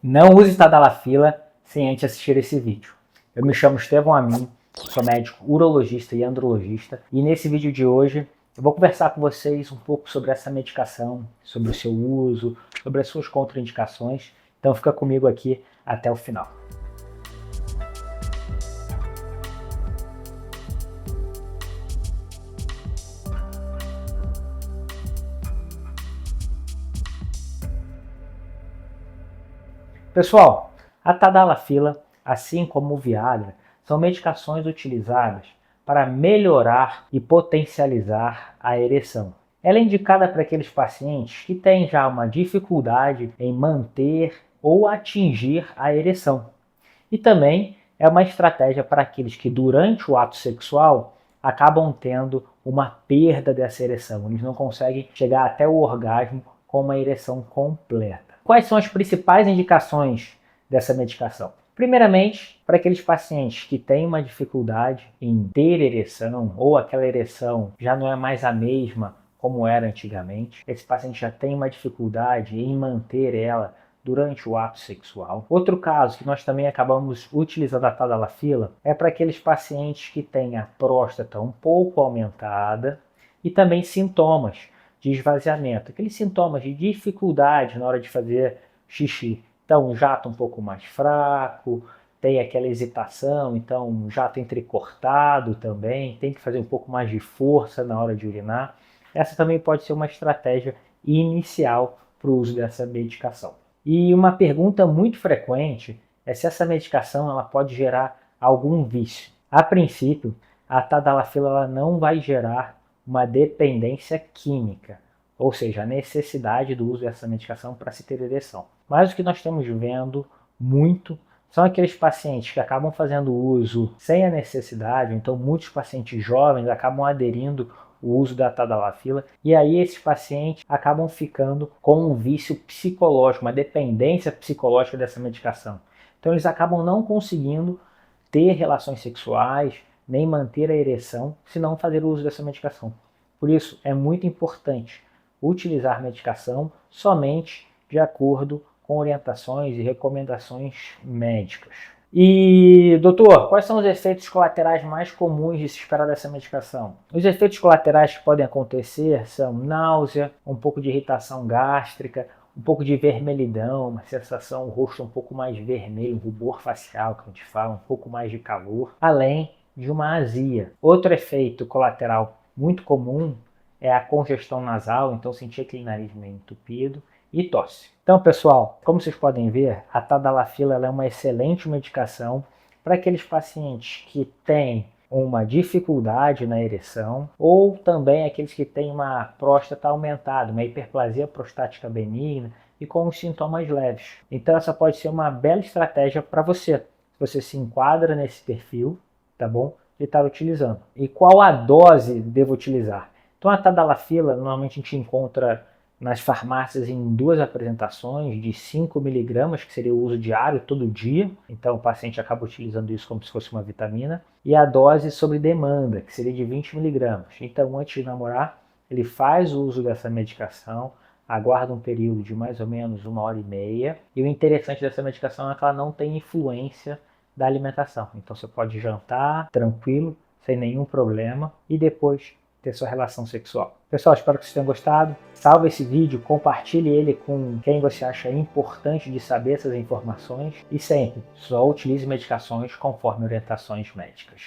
Não use Tadalafila sem antes assistir esse vídeo. Eu me chamo Estevão Amin, sou médico urologista e andrologista, e nesse vídeo de hoje eu vou conversar com vocês um pouco sobre essa medicação, sobre o seu uso, sobre as suas contraindicações. Então fica comigo aqui até o final. Pessoal, a Tadalafila, assim como o Viagra, são medicações utilizadas para melhorar e potencializar a ereção. Ela é indicada para aqueles pacientes que têm já uma dificuldade em manter ou atingir a ereção. E também é uma estratégia para aqueles que durante o ato sexual acabam tendo uma perda dessa ereção. Eles não conseguem chegar até o orgasmo com uma ereção completa. Quais são as principais indicações dessa medicação? Primeiramente, para aqueles pacientes que têm uma dificuldade em ter ereção ou aquela ereção já não é mais a mesma como era antigamente, esse paciente já tem uma dificuldade em manter ela durante o ato sexual. Outro caso que nós também acabamos utilizando a Tadalafila é para aqueles pacientes que têm a próstata um pouco aumentada e também sintomas de esvaziamento, aqueles sintomas de dificuldade na hora de fazer xixi. Então, um jato um pouco mais fraco, tem aquela hesitação, então um jato entrecortado também, tem que fazer um pouco mais de força na hora de urinar. Essa também pode ser uma estratégia inicial para o uso dessa medicação. E uma pergunta muito frequente é se essa medicação ela pode gerar algum vício. A princípio, a Tadalafila ela não vai gerar uma dependência química, ou seja, a necessidade do uso dessa medicação para se ter ereção. Mas o que nós estamos vendo muito são aqueles pacientes que acabam fazendo uso sem a necessidade, então muitos pacientes jovens acabam aderindo o uso da Tadalafila, e aí esses pacientes acabam ficando com um vício psicológico, uma dependência psicológica dessa medicação. Então eles acabam não conseguindo ter relações sexuais, nem manter a ereção, se não fazer o uso dessa medicação. Por isso, é muito importante utilizar medicação somente de acordo com orientações e recomendações médicas. E, doutor, quais são os efeitos colaterais mais comuns de se esperar dessa medicação? Os efeitos colaterais que podem acontecer são náusea, um pouco de irritação gástrica, um pouco de vermelhidão, uma sensação, o rosto um pouco mais vermelho, um rubor facial que a gente fala, um pouco mais de calor, além de uma azia. Outro efeito colateral muito comum é a congestão nasal, então sentir aquele nariz meio entupido, e tosse. Então, pessoal, como vocês podem ver, a Tadalafila ela é uma excelente medicação para aqueles pacientes que têm uma dificuldade na ereção ou também aqueles que têm uma próstata aumentada, uma hiperplasia prostática benigna e com os sintomas leves. Então, essa pode ser uma bela estratégia para você. Se você se enquadra nesse perfil, tá bom? De estar utilizando. E qual a dose devo utilizar? Então, a Tadalafila, normalmente a gente encontra nas farmácias em duas apresentações de 5 miligramas, que seria o uso diário, todo dia. Então o paciente acaba utilizando isso como se fosse uma vitamina. E a dose sobre demanda, que seria de 20 miligramas. Então antes de namorar, ele faz o uso dessa medicação, aguarda um período de mais ou menos 1h30. E o interessante dessa medicação é que ela não tem influência da alimentação. Então você pode jantar tranquilo, sem nenhum problema, e depois ter sua relação sexual. Pessoal, espero que vocês tenham gostado. Salve esse vídeo, compartilhe ele com quem você acha importante de saber essas informações e sempre, só utilize medicações conforme orientações médicas.